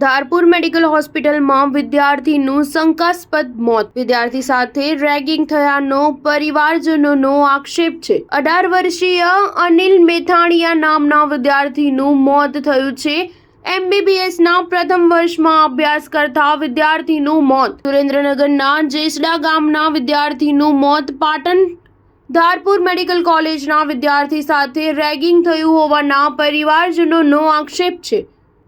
Dharpur medical હોસ્પિટલમાં વિદ્યાર્થીનું શંકાસ્પદ મોત. વિદ્યાર્થી સાથે રેગિંગ થયાનો પરિવારજનોનો આક્ષેપ છે. 18 વર્ષીય અનિલ મેથાણીયા નામના વિદ્યાર્થીનું મોત થયું છે. MBBSના પ્રથમ વર્ષમાં અભ્યાસ કરતા વિદ્યાર્થીનું મોત. સુરેન્દ્રનગરના જેસડા ગામના વિદ્યાર્થીનું મોત. પાટણ ધારપુર મેડિકલ કોલેજના વિદ્યાર્થી સાથે રેગિંગ થયું હોવાના પરિવારજનોનો આક્ષેપ છે.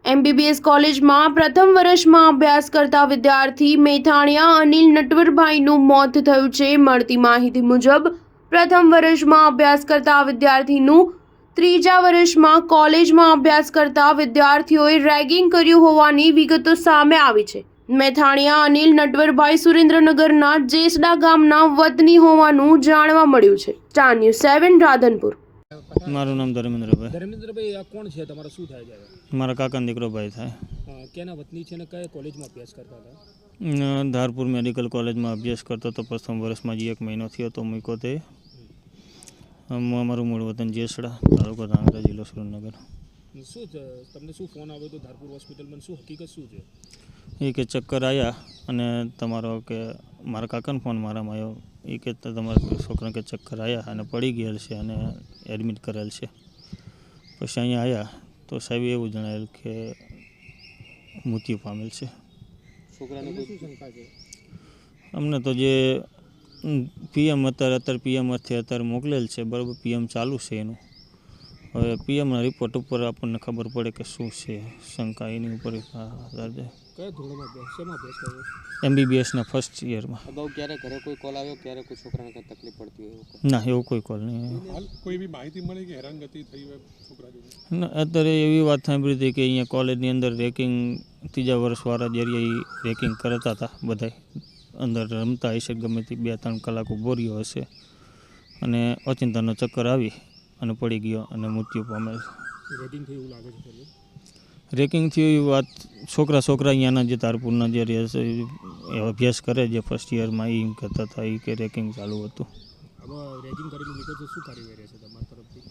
MBBS કોલેજમાં પ્રથમ વર્ષમાં અભ્યાસ કરતા વિદ્યાર્થી મેથાણીયા અનિલ નટવરભાઈનું મોત થયું છે. મળતી માહિતી મુજબ પ્રથમ વર્ષમાં અભ્યાસ કરતા વિદ્યાર્થીનું ત્રીજા વર્ષમાં કોલેજમાં અભ્યાસ કરતા વિદ્યાર્થીઓએ રેગિંગ કર્યું હોવાની વિગતો સામે આવી છે. મેથાણીયા અનિલ નટવરભાઈ સુરેન્દ્રનગરના જેસડા ગામના વતની હોવાનું જાણવા મળ્યું છે. Star news 7 Radhanpur. મારું નામ ધર્મેન્દ્રભાઈ. ધર્મેન્દ્રભાઈ, આ કોણ છે? તમારા શું થાય છે? મારા કાકાનો દીકરો ભાઈ થાય. ક્યાંના વતની છે ને કયા કોલેજમાં અભ્યાસ કરતા હતા? ધારપુર મેડિકલ કોલેજમાં અભ્યાસ કરતો હતો. પ્રથમ વર્ષમાં જે 1 મહિનો થયો તો મૂક્યો તે. અમારું મૂળ વતન જેસડા, તાલુકો ધાંગધ્રા, જિલ્લો સુરેન્દ્રનગર. શું તમને શું ફોન આવ્યો હતો ધારપુર હોસ્પિટલમાં? શું હકીકત શું છે? એ કે ચક્કર આવ્યા અને તમારો કે મારા કાકાનો ફોન મારામાં આવ્યો. એ કે તમારા છોકરા કે ચક્કર આવ્યા અને પડી ગયેલ છે અને એડમિટ કરેલ છે. પછી અહીંયા આવ્યા તો સાહેબ એવું જણાવેલ કે મૃત્યુ પામેલ છે. છોકરાને શું શંકા છે? અમને તો જે PM અત્યારે PMથી અત્યારે મોકલેલ છે, બરાબર. PM ચાલુ છે એનું. હવે PMના રિપોર્ટ ઉપર આપણને ખબર પડે કે શું છે શંકા, એની ઉપર આધાર છે. કયા ધોરણમાં અભ્યાસ, શેમાં અભ્યાસ કર્યો? MBBSના ફર્સ્ટ યરમાં. અગાઉ ક્યારે ઘરે કોઈ કોલ આવ્યો, ક્યારે કોઈ છોકરાને કંઈ તકલીફ પડતી હોય? ના, એવું કોઈ કોલ નહીં. હાલ કોઈ બી માહિતી મળી કે હેરાનગતિ થઈ હોય છોકરા જોડે? ના, અત્યારે એવી વાત સાંભળી હતી કે અહીંયા કોલેજની અંદર રેકિંગ, ત્રીજા વર્ષવાળા જરીએ રેકિંગ કરતા હતા. બધા અંદર રમતા હશે, ગમે તે 2-3 કલાક ઊભો રહ્યો હશે અને ઓચિંતાનો ચક્કર આવી અને પડી ગયો અને મૃત્યુ પામેલ. રેગિંગ થઈ એવું લાગે છે? રેકિંગ થયું એવી વાત છોકરા અહીંયાના જે ધારપુરના જે રહે છે, એ અભ્યાસ કરે જે ફર્સ્ટ યરમાં, એ એમ કહેતા હતા એ કે રેકિંગ ચાલુ હતું. હવે રેગિંગ કરેલું વિગત શું કાર્યવાહી રહેશે તમારા તરફથી?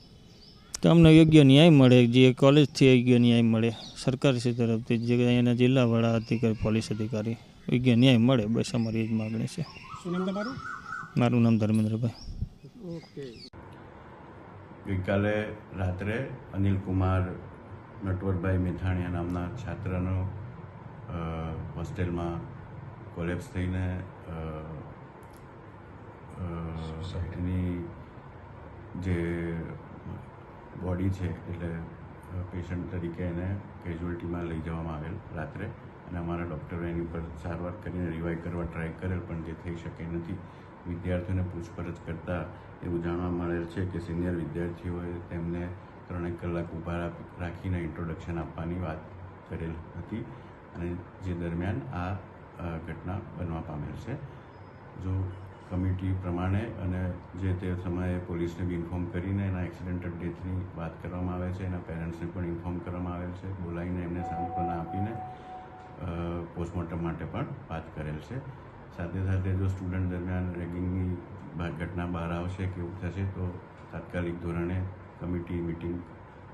તો અમને યોગ્ય ન્યાય મળે, જે કોલેજથી યોગ્ય ન્યાય મળે, સરકારશ્રી તરફથી જે અહીંયાના જિલ્લાવાળા અધિકારી, પોલીસ અધિકારી, યોગ્ય ન્યાય મળે, બસ અમારી એ જ માગણી છે. શું નામ તમારું? મારું નામ ધર્મેન્દ્રભાઈ. ઓકે. ગઈકાલે રાત્રે અનિલકુમાર નટવરભાઈ મેથાણીયા નામના છાત્રનો હોસ્ટેલમાં કોલેપ્સ થઈને એની જે બોડી છે, એટલે પેશન્ટ તરીકે એને કેઝ્યુઅલ્ટીમાં લઈ જવામાં આવેલ રાત્રે, અને અમારા ડૉક્ટરો એની ઉપર સારવાર કરીને રિવાઈવ કરવા ટ્રાય કરેલ, પણ જે થઈ શકે નથી. વિદ્યાર્થીઓને પૂછપરછ કરતાં એવું જાણવા મળેલ છે કે સિનિયર વિદ્યાર્થીઓએ તેમને 3 કલાક ઊભા રાખીને ઇન્ટ્રોડક્શન આપવાની વાત કરેલ હતી, અને જે દરમિયાન આ ઘટના બનવા પામેલ છે. જો કમિટી પ્રમાણે અને જે તે સમયે પોલીસને બી ઇન્ફોર્મ કરીને એના એક્સિડન્ટલ ડેથની વાત કરવામાં આવે છે, એના પેરેન્ટ્સને પણ ઇન્ફોર્મ કરવામાં આવેલ છે, બોલાવીને એમને સાંત્વના આપીને પોસ્ટમોર્ટમ માટે પણ વાત કરેલ છે. સાથે સાથે જો સ્ટુડન્ટ દરમિયાન રેગિંગની ઘટના બહાર આવશે કે એવું થશે તો તાત્કાલિક ધોરણે કમિટી મિટિંગ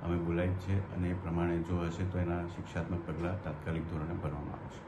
અમે બોલાવી છે, અને એ પ્રમાણે જો હશે તો એના શિક્ષાત્મક પગલાં તાત્કાલિક ધોરણે ભરવામાં આવશે.